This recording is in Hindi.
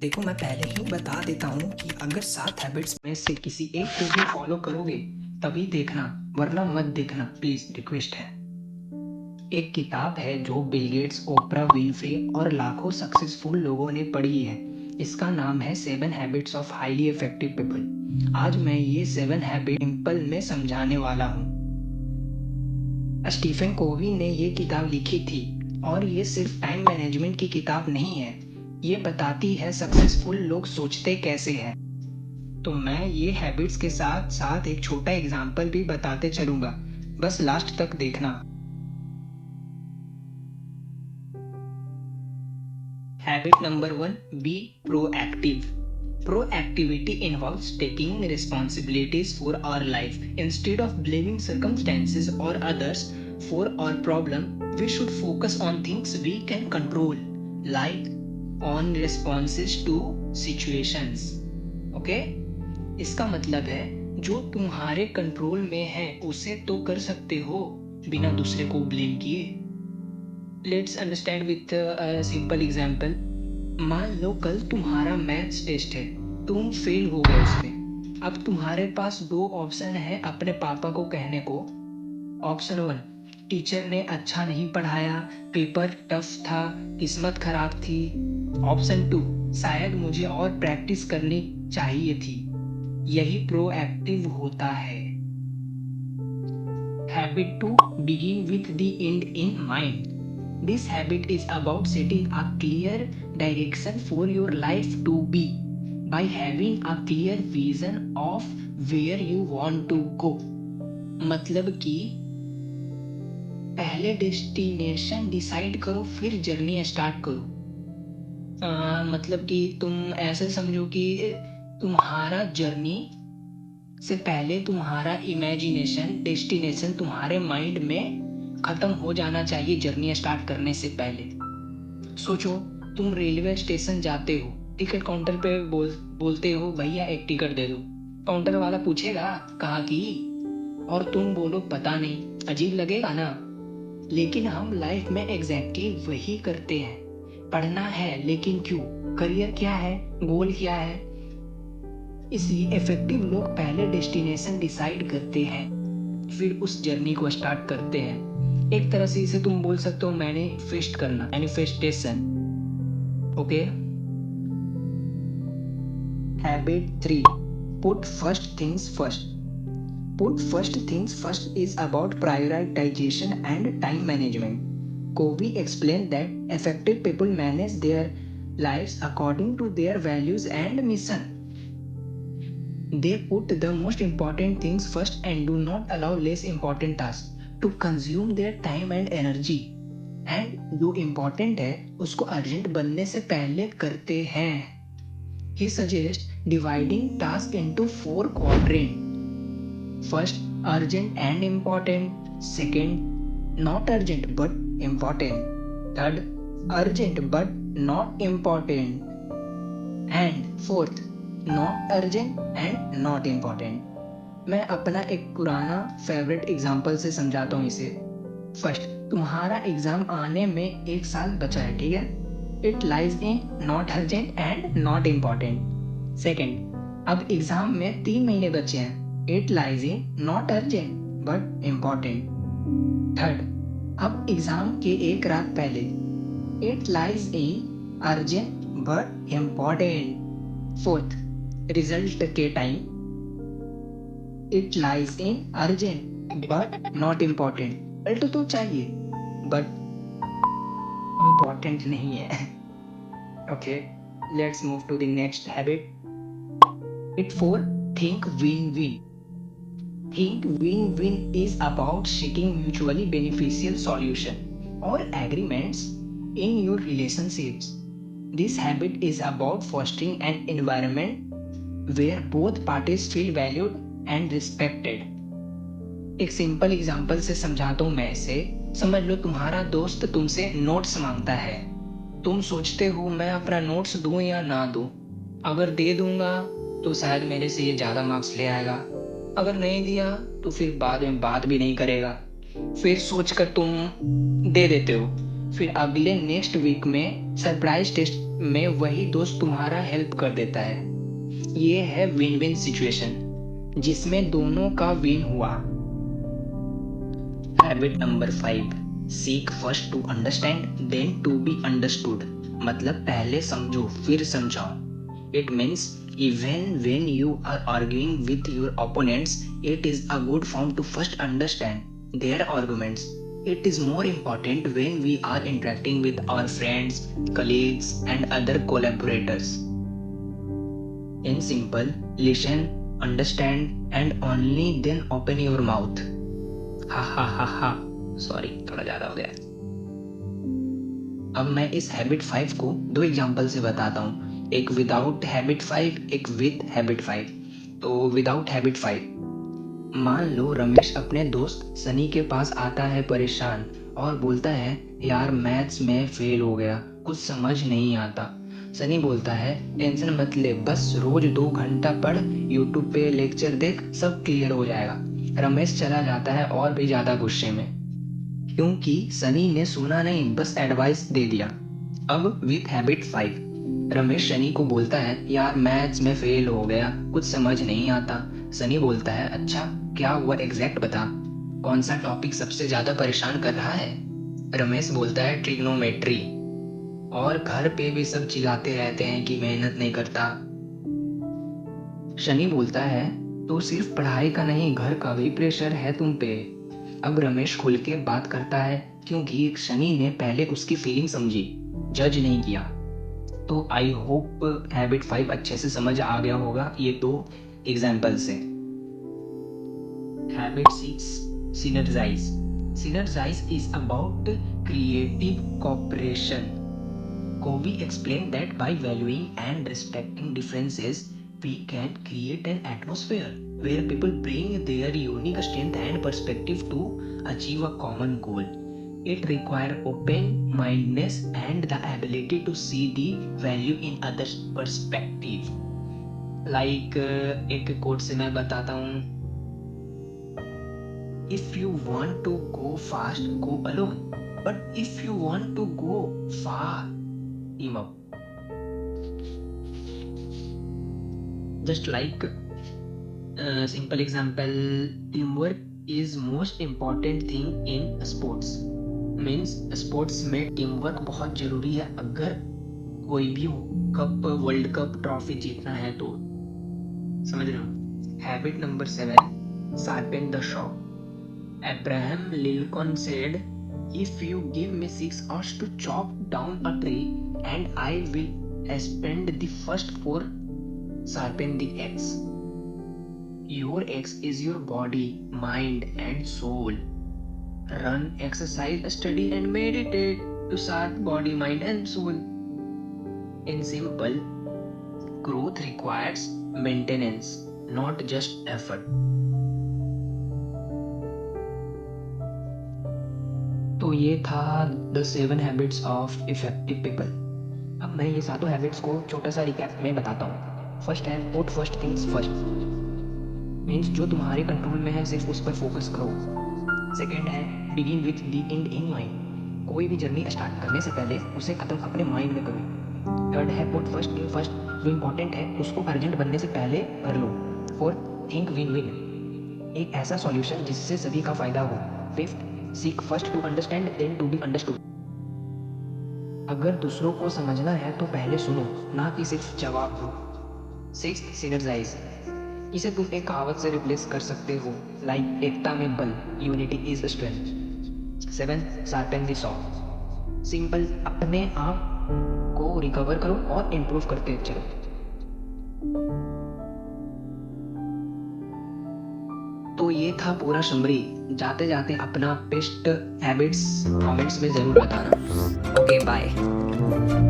देखो, मैं पहले ही बता देता हूँ कि अगर 7 हैबिट्स में से किसी एक को भी फॉलो करोगे तभी देखना, वरना मत देखना, प्लीज रिक्वेस्ट है। एक किताब है जो बिल गेट्स, ओपरा विनफ्रे और लाखों सक्सेसफुल लोगों ने पढ़ी है। इसका नाम है 7 habits of highly effective people. आज मैं ये 7 हैबिट सिंपल में समझाने वाला हूँ। स्टीफन कोवी ने ये किताब लिखी थी और ये सिर्फ टाइम मैनेजमेंट की किताब नहीं है, ये बताती है सक्सेसफुल लोग सोचते कैसे हैं। तो मैं ये हैबिट्स के साथ साथ एक छोटा एग्जाम्पल भी बताते चलूंगा, बस लास्ट तक देखना। Habit number 1, be proactive. Proactivity involves taking responsibilities for our life. Instead of blaming circumstances or others for our problem, we should focus on things we can control, like on responses to situations. Okay? इसका मतलब है जो तुम्हारे कंट्रोल में है उसे तो कर सकते हो बिना दूसरे को ब्लेम किए। Let's understand with simple example. मान लो कल तुम्हारा मैथ्स टेस्ट है, तुम फेल हो गए उसमें। अब तुम्हारे पास दो ऑप्शन है अपने पापा को कहने को। ऑप्शन 1, टीचर ने अच्छा नहीं पढ़ाया, पेपर टफ था, किस्मत खराब थी। ऑप्शन 2, शायद मुझे और प्रैक्टिस करनी चाहिए थी। यही प्रोएक्टिव होता है। Habit 2, begin with the and in mind. This habit is about setting a clear direction for your life to be. By having a clear vision of where you want to go. मतलब कि पहले डेस्टिनेशन डिसाइड करो फिर जर्नी स्टार्ट करो। मतलब कि तुम ऐसे समझो कि तुम्हारा जर्नी से पहले तुम्हारा इमेजिनेशन, डेस्टिनेशन तुम्हारे माइंड में खत्म हो जाना चाहिए जर्नी स्टार्ट करने से पहले। सोचो, तुम रेलवे स्टेशन जाते हो, टिकट काउंटर पे बोलते हो भैया एक टिकट दे दो। काउंटर वाला पूछेगा कहाँ की, और तुम बोलो पता नहीं। अजीब लगेगा ना? लेकिन हम लाइफ में एग्जैक्टली वही करते हैं। पढ़ना है लेकिन क्यों? करियर क्या है? गोल क्या है? इसलिए इफेक्टिव लोग पहले डेस्टिनेशन डिसाइड करते हैं, फिर उस जर्नी को स्टार्ट करते हैं। एक तरह से इसे तुम बोल सकते हो मैनिफेस्ट करना, manifestation. Okay. Habit 3, put first things first. Put first things first is about prioritization and time management. Covey explained that effective people manage their lives according to their values and mission. They put the most important things first and do not allow less important tasks to consume their time and energy. And जो important है उसको अर्जेंट बनने से पहले करते हैं। He suggests dividing tasks into 4 quadrants. First, urgent and important. Second, not urgent but important. Third, urgent but not important. And fourth, not urgent and not important. मैं अपना एक पुराना फेवरेट एग्जाम्पल से समझाता हूँ इसे। फर्स्ट, तुम्हारा एग्जाम आने में 1 साल बचा है, ठीक है? It lies in not urgent and not important. Second, अब एग्जाम में 3 महीने बचे हैं। It lies in not urgent but important. Third, अब एग्जाम के एक रात पहले। It lies in urgent but important. Fourth, result के time. It lies in urgent but not important. Result तो चाहिए but important नहीं है। Okay, let's move to the next habit. It 4, think win-win. Think win-win is about seeking mutually beneficial solution or agreements in your relationships. This habit is about fostering an environment where both parties feel valued and respected. एक सिंपल एग्जांपल से समझाता हूँ मैं इसे। समझ लो तुम्हारा दोस्त तुमसे नोट्स मांगता है। तुम सोचते हो मैं अपना नोट्स दूं या ना दूं। अगर दे दूंगा तो शायद मेरे से ये ज्यादा मार्क्स ले आएगा, अगर नहीं दिया तो फिर बाद में बात भी नहीं करेगा। फिर सोचकर तुम दे देते हो। फिर अगले नेक्स्ट वीक में सरप्राइज टेस्ट में वही दोस्त तुम्हारा हेल्प कर देता है। ये है विन विन सिचुएशन जिसमें दोनों का विन हुआ। Habit number 5, seek first to understand then to be understood. मतलब पहले समझो फिर समझाओ। It means even when you are arguing with your opponents, it is a good form to first understand their arguments. It is more important when we are interacting with our friends, colleagues, and other collaborators. In simple, listen, understand, and only then open your mouth. हा हा हा हा, सॉरी थोड़ा ज्यादा हो गया। अब मैं इस हैबिट 5 को दो एग्जांपल से बताता हूँ, एक विदाउट हैबिट 5, एक विद हैबिट 5। तो विदाउट हैबिट 5, मान लो रमेश अपने दोस्त सनी के पास आता है परेशान और बोलता है यार मैथ्स में फेल हो गया, कुछ समझ नहीं आता। सनी बोलता है टेंशन मत ले, बस रोज 2 घंटा पढ़, यूट्यूब पे लेक्चर देख, सब क्लियर हो जाएगा। रमेश चला जाता है और भी ज्यादा गुस्से में, क्योंकि सनी ने सुना नहीं, बस एडवाइस दे दिया। अब विथ हैबिट 5, रमेश सनी को बोलता है यार मैथ्स में फेल हो गया, कुछ समझ नहीं आता। सनी बोलता है अच्छा क्या हुआ एग्जैक्ट बता, कौन सा टॉपिक सबसे ज्यादा परेशान कर रहा है। रमेश बोलता है ट्रिग्नोमेट्री, और घर पे भी सब चिल्लाते रहते हैं कि मेहनत नहीं करता। शनि बोलता है तो सिर्फ पढ़ाई का नहीं, घर का भी प्रेशर है तुम पे। अब रमेश खुल के बात करता है क्योंकि शनि ने पहले उसकी फीलिंग समझी, जज नहीं किया। तो आई होप हैबिट 5 अच्छे से समझ आ गया होगा ये दो एग्जाम्पल से। Habit 6, synergise. Synergise is about creative cooperation. Covey explained that by valuing and respecting differences, we can create an atmosphere where people bring their unique strength and perspective to achieve a common goal. It requires open-mindedness and the ability to see the value in others' perspective. Like एक कोट से मैं बताता हूँ, If you want to go fast, go alone. But if you want to go far, team up. Just like simple example, teamwork is most important thing in sports. Means sports में teamwork बहुत जरूरी है अगर कोई भी कप, वर्ल्ड कप, ट्रॉफी जीतना है तो। समझ रहे हो। Habit number 7, sharpen the saw. Abraham Lincoln said, if you give me 6 hours to chop down a tree, and I will spend the first 4 sharpen the axe. Your axe is your body, mind and soul. Run, exercise, study and meditate to sharpen body, mind and soul. In simple, growth requires maintenance, not just effort. तो ये था the 7 habits of effective people. अब मैं ये सातों हैबिट्स को छोटा सा रिकैप में बताता हूँ। फर्स्ट है put first things first, means जो तुम्हारे कंट्रोल में है सिर्फ उस पर फोकस करो। सेकेंड है begin with the and in mind, कोई भी जर्नी स्टार्ट करने से पहले उसे खत्म अपने माइंड में करो। थर्ड है पुट फर्स्ट थिंग फर्स्ट, जो इंपॉर्टेंट है उसको अर्जेंट बनने से पहले कर लो। फोर्थ थिंक विन विन, एक ऐसा सॉल्यूशन जिससे सभी का फायदा हो। Fifth seek first to understand then to be understood, अगर दूसरों को समझना है तो पहले सुनो, ना कि सिर्फ जवाब दो। सिक्स्थ सिनर्जाइज, इसे तुम एक कहावत से रिप्लेस कर सकते हो, लाइक एकता में बल, unity is strength. Seventh sharpen the saw, simple, अपने आप को रिकवर करो और इम्प्रूव करते चलो। तो ये था पूरा समरी। जाते जाते अपना बेस्ट हैबिट्स कमेंट्स में ज़रूर बताना। Okay bye.